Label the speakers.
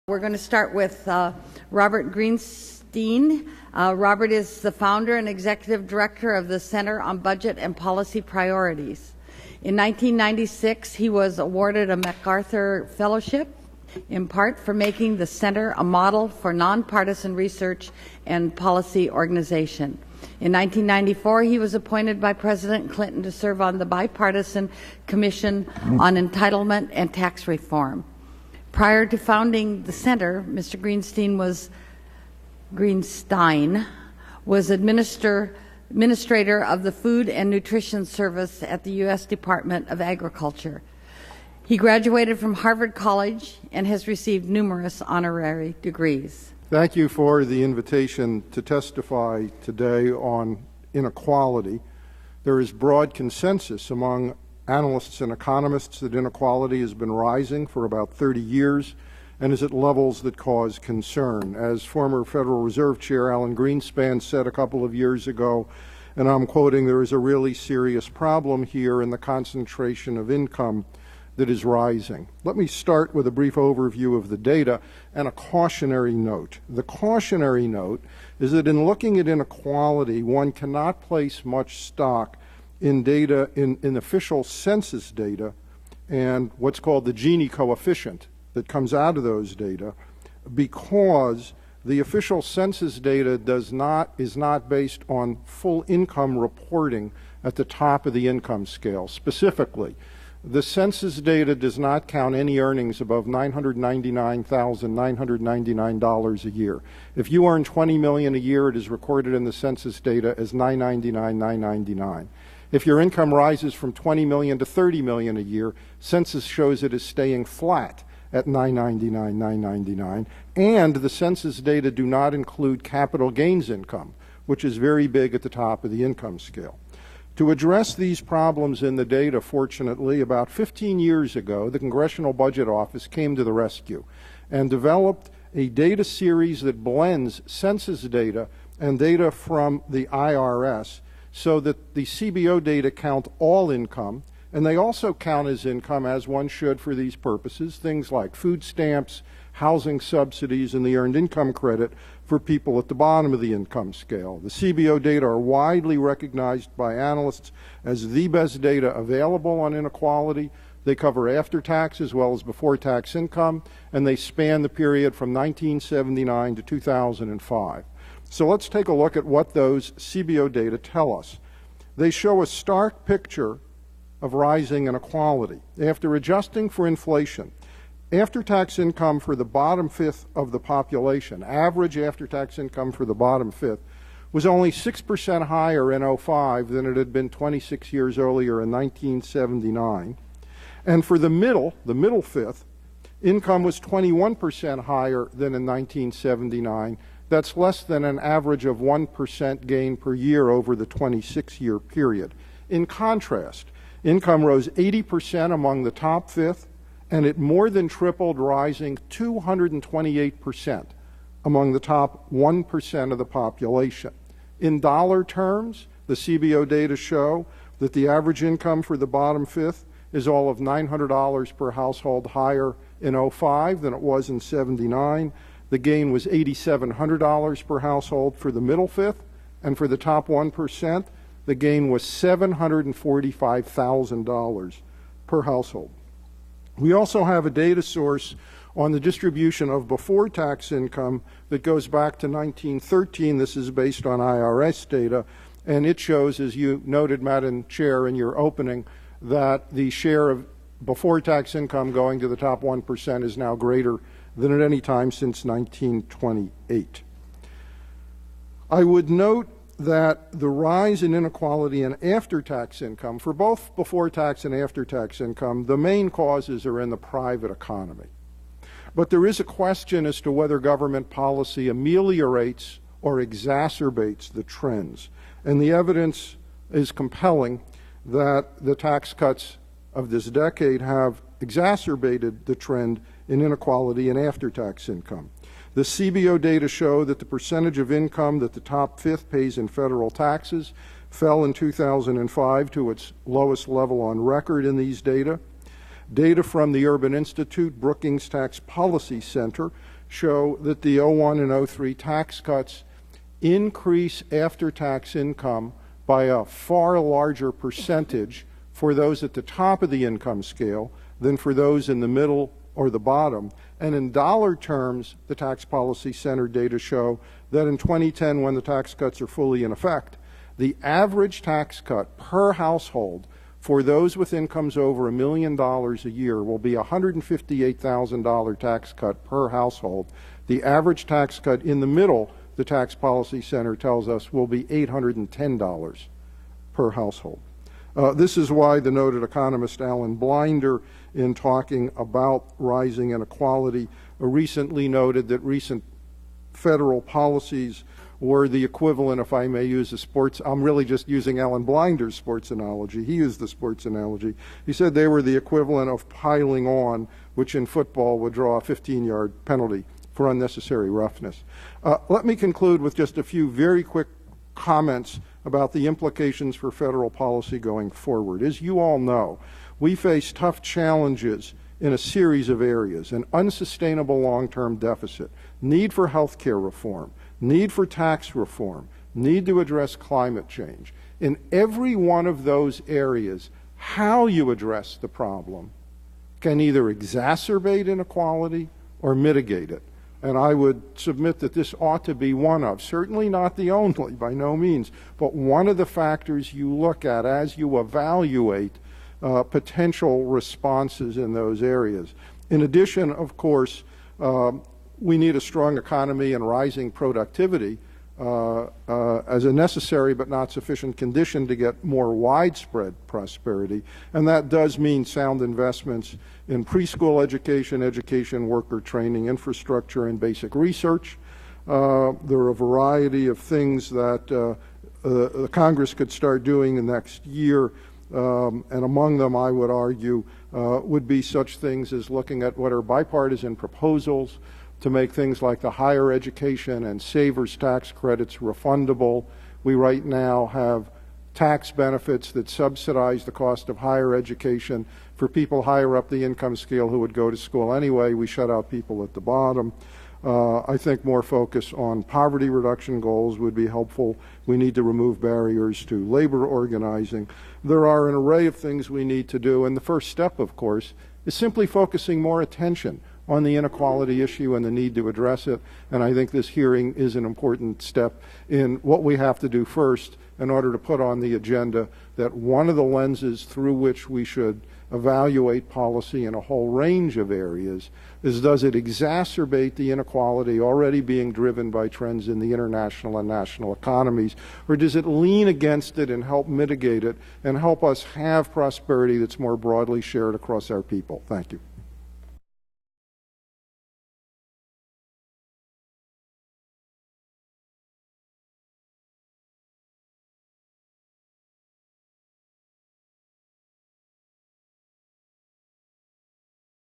Speaker 1: We're going to start with Robert Greenstein. Robert is the founder and executive director of the Center on Budget and Policy Priorities. In 1996, he was awarded a MacArthur Fellowship, in part for making the center a model for nonpartisan research and policy organization. In 1994, he was appointed by President Clinton to serve on the Bipartisan Commission on Entitlement and Tax Reform. Prior to founding the center, Mr. Greenstein was administrator of the Food and Nutrition Service at the U.S. Department of Agriculture. He graduated from Harvard College and has received numerous honorary degrees.
Speaker 2: Thank you for the invitation to testify today on inequality. There is broad consensus among analysts and economists that inequality has been rising for about 30 years and is at levels that cause concern. As former Federal Reserve Chair Alan Greenstein said a couple of years ago, and I'm quoting, "There is a really serious problem here in the concentration of income that is rising." Let me start with a brief overview of the data and a cautionary note. The cautionary note is that in looking at inequality, one cannot place much stock in data, in official census data and what's called the Gini coefficient that comes out of those data, because the official census data is not based on full income reporting at the top of the income scale. Specifically, the census data does not count any earnings above $999,999 a year. If you earn $20 million a year, it is recorded in the census data as $999,999. If your income rises from $20 million to $30 million a year, census shows it is staying flat at $999,999. And the census data do not include capital gains income, which is very big at the top of the income scale. To address these problems in the data, fortunately, about 15 years ago, the Congressional Budget Office came to the rescue and developed a data series that blends census data and data from the IRS so that the CBO data count all income, and they also count as income, as one should for these purposes, things like food stamps, housing subsidies, and the earned income credit for people at the bottom of the income scale. The CBO data are widely recognized by analysts as the best data available on inequality. They cover after-tax as well as before-tax income, and they span the period from 1979 to 2005. So let's take a look at what those CBO data tell us. They show a stark picture of rising inequality. After adjusting for inflation, after-tax income for the bottom fifth of the population, average after-tax income for the bottom fifth, was only 6% higher in 2005 than it had been 26 years earlier in 1979. And for the middle fifth, income was 21% higher than in 1979. That's less than an average of 1% gain per year over the 26-year period. In contrast, income rose 80% among the top fifth, and it more than tripled, rising 228% among the top 1% of the population. In dollar terms, the CBO data show that the average income for the bottom fifth is all of $900 per household higher in 2005 than it was in 79. The gain was $8,700 per household for the middle fifth, and for the top 1%, the gain was $745,000 per household. We also have a data source on the distribution of before-tax income that goes back to 1913. This is based on IRS data, and it shows, as you noted, Madam Chair, in your opening, that the share of before-tax income going to the top 1% is now greater than at any time since 1928. I would note that the rise in inequality in after-tax income, for both before-tax and after-tax income, the main causes are in the private economy. But there is a question as to whether government policy ameliorates or exacerbates the trends. And the evidence is compelling that the tax cuts of this decade have exacerbated the trend in inequality in after-tax income. The CBO data show that the percentage of income that the top fifth pays in federal taxes fell in 2005 to its lowest level on record in these data. Data from the Urban Institute Brookings Tax Policy Center show that the 01 and 03 tax cuts increase after-tax income by a far larger percentage for those at the top of the income scale than for those in the middle or the bottom. And in dollar terms, the Tax Policy Center data show that in 2010, when the tax cuts are fully in effect, the average tax cut per household for those with incomes over $1 million a year will be a $158,000 tax cut per household. The average tax cut in the middle, the Tax Policy Center tells us, will be $810 per household. This is why the noted economist Alan Blinder, in talking about rising inequality, recently noted that recent federal policies were the equivalent, if I may use a sports, I'm really just using Alan Blinder's sports analogy. He used the sports analogy. He said they were the equivalent of piling on, which in football would draw a 15-yard penalty for unnecessary roughness. Let me conclude with just a few very quick comments about the implications for federal policy going forward. As you all know, we face tough challenges in a series of areas: an unsustainable long-term deficit, need for health care reform, need for tax reform, need to address climate change. In every one of those areas, how you address the problem can either exacerbate inequality or mitigate it. And I would submit that this ought to be one of, certainly not the only, by no means, but one of the factors you look at as you evaluate potential responses in those areas. In addition, of course, we need a strong economy and rising productivity as a necessary but not sufficient condition to get more widespread prosperity. And that does mean sound investments in preschool education, education, worker training, infrastructure, and basic research. There are a variety of things that the Congress could start doing the next year, and among them, I would argue, would be such things as looking at what are bipartisan proposals to make things like the higher education and savers tax credits refundable. We right now have tax benefits that subsidize the cost of higher education for people higher up the income scale who would go to school anyway. We shut out people at the bottom. I think more focus on poverty reduction goals would be helpful. We need to remove barriers to labor organizing. There are an array of things we need to do, and the first step, of course, is simply focusing more attention on the inequality issue and the need to address it. And I think this hearing is an important step in what we have to do first in order to put on the agenda that one of the lenses through which we should evaluate policy in a whole range of areas is, does it exacerbate the inequality already being driven by trends in the international and national economies, or does it lean against it and help mitigate it and help us have prosperity that's more broadly shared across our people? Thank you.